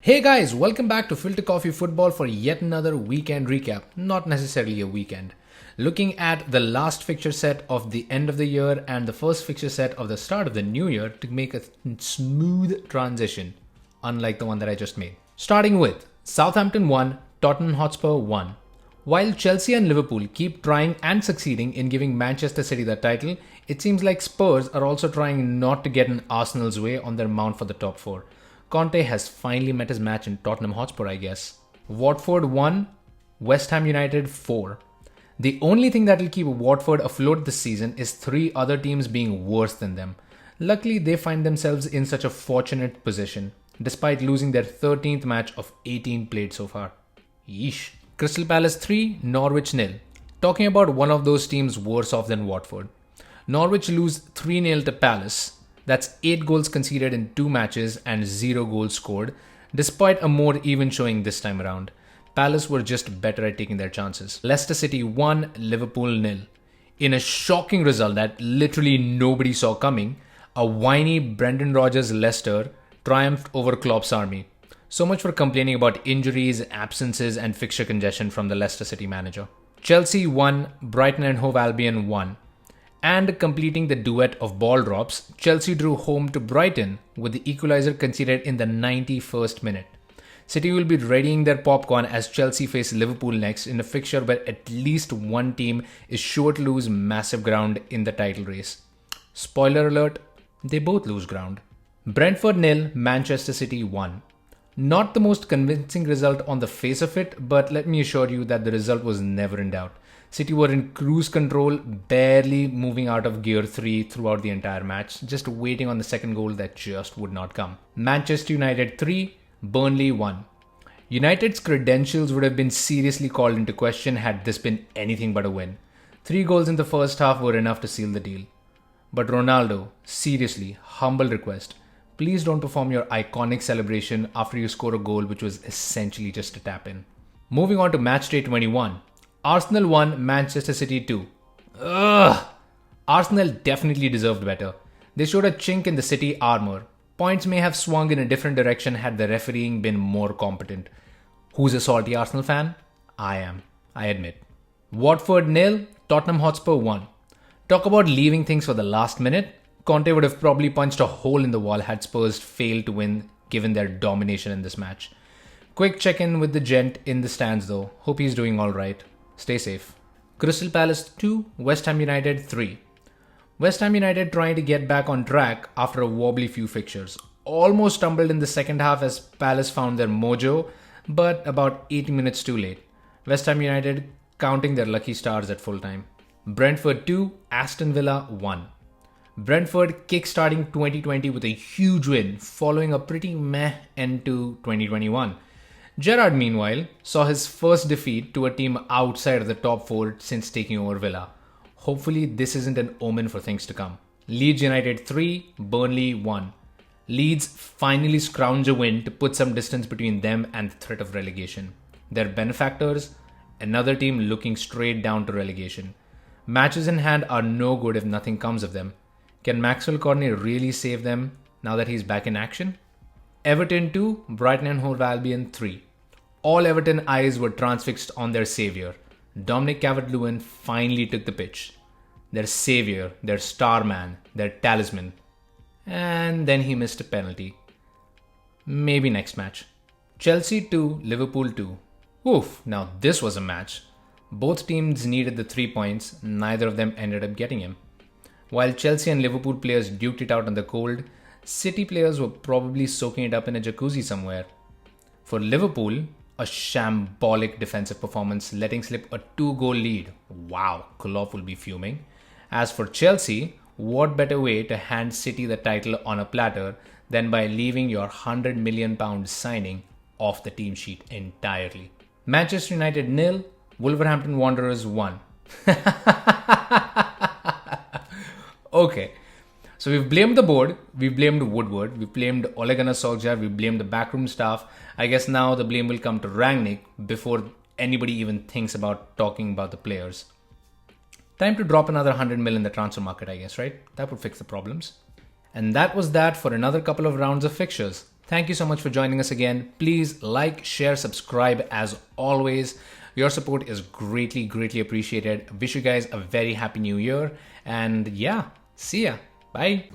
Hey guys, welcome back to Filter Coffee Football for yet another weekend recap. Not necessarily a weekend. Looking at the last fixture set of the end of the year and the first fixture set of the start of the new year to make a smooth transition, unlike the one that I just made. Starting with Southampton 1, Tottenham Hotspur 1. While Chelsea and Liverpool keep trying and succeeding in giving Manchester City the title, it seems like Spurs are also trying not to get in Arsenal's way on their mount for the top 4. Conte has finally met his match in Tottenham Hotspur, I guess. Watford 1, West Ham United 4. The only thing that will keep Watford afloat this season is 3 other teams being worse than them. Luckily, they find themselves in such a fortunate position, despite losing their 13th match of 18 played so far. Yeesh. Crystal Palace 3, Norwich 0. Talking about one of those teams worse off than Watford. Norwich lose 3-0 to Palace. That's 8 goals conceded in 2 matches and 0 goals scored, despite a more even showing this time around. Palace were just better at taking their chances. Leicester City 1, Liverpool 0. In a shocking result that literally nobody saw coming, a whiny Brendan Rodgers Leicester triumphed over Klopp's army. So much for complaining about injuries, absences and fixture congestion from the Leicester City manager. Chelsea 1, Brighton and Hove Albion 1. And completing the duet of ball drops, Chelsea drew home to Brighton with the equalizer conceded in the 91st minute. City will be readying their popcorn as Chelsea face Liverpool next in a fixture where at least one team is sure to lose massive ground in the title race. Spoiler alert, they both lose ground. Brentford 0, Manchester City 1. Not the most convincing result on the face of it, but let me assure you that the result was never in doubt. City were in cruise control, barely moving out of gear 3 throughout the entire match, just waiting on the second goal that just would not come. Manchester United 3, Burnley 1. United's credentials would have been seriously called into question had this been anything but a win. 3 goals in the first half were enough to seal the deal. But Ronaldo, seriously, humble request. Please don't perform your iconic celebration after you score a goal which was essentially just a tap-in. Moving on to Matchday 21. Arsenal 1, Manchester City 2. Ugh! Arsenal definitely deserved better. They showed a chink in the City armour. Points may have swung in a different direction had the refereeing been more competent. Who's a salty Arsenal fan? I am. I admit. Watford 0, Tottenham Hotspur 1. Talk about leaving things for the last minute. Conte would have probably punched a hole in the wall had Spurs failed to win given their domination in this match. Quick check-in with the gent in the stands though. Hope he's doing alright. Stay safe. Crystal Palace 2, West Ham United 3. West Ham United trying to get back on track after a wobbly few fixtures. Almost stumbled in the second half as Palace found their mojo, but about 80 minutes too late. West Ham United counting their lucky stars at full time. Brentford 2, Aston Villa 1. Brentford kick-starting 2020 with a huge win, following a pretty meh end to 2021. Gerrard, meanwhile, saw his first defeat to a team outside of the top 4 since taking over Villa. Hopefully, this isn't an omen for things to come. Leeds United 3, Burnley 1. Leeds finally scrounge a win to put some distance between them and the threat of relegation. Their benefactors, another team looking straight down to relegation. Matches in hand are no good if nothing comes of them. Can Maxwell Cornet really save them now that he's back in action? Everton 2, Brighton and Hove Albion 3. All Everton eyes were transfixed on their saviour. Dominic Calvert-Lewin finally took the pitch. Their saviour, their star man, their talisman. And then he missed a penalty. Maybe next match. Chelsea 2, Liverpool 2. Oof, now this was a match. Both teams needed the 3 points, neither of them ended up getting him. While Chelsea and Liverpool players duked it out in the cold, City players were probably soaking it up in a jacuzzi somewhere. For Liverpool, a shambolic defensive performance letting slip a 2-goal lead. Wow, Klopp will be fuming. As for Chelsea, what better way to hand City the title on a platter than by leaving your £100 million signing off the team sheet entirely. Manchester United 0, Wolverhampton Wanderers 1. Okay, so we've blamed the board, we've blamed Woodward, we've blamed Ole Gunnar Solskjaer, we've blamed the backroom staff. I guess now the blame will come to Rangnick before anybody even thinks about talking about the players. Time to drop another 100 mil in the transfer market, I guess, right? That would fix the problems. And that was that for another couple of rounds of fixtures. Thank you so much for joining us again. Please like, share, subscribe as always. Your support is greatly, greatly appreciated. Wish you guys a very happy new year. And yeah, see ya. Bye.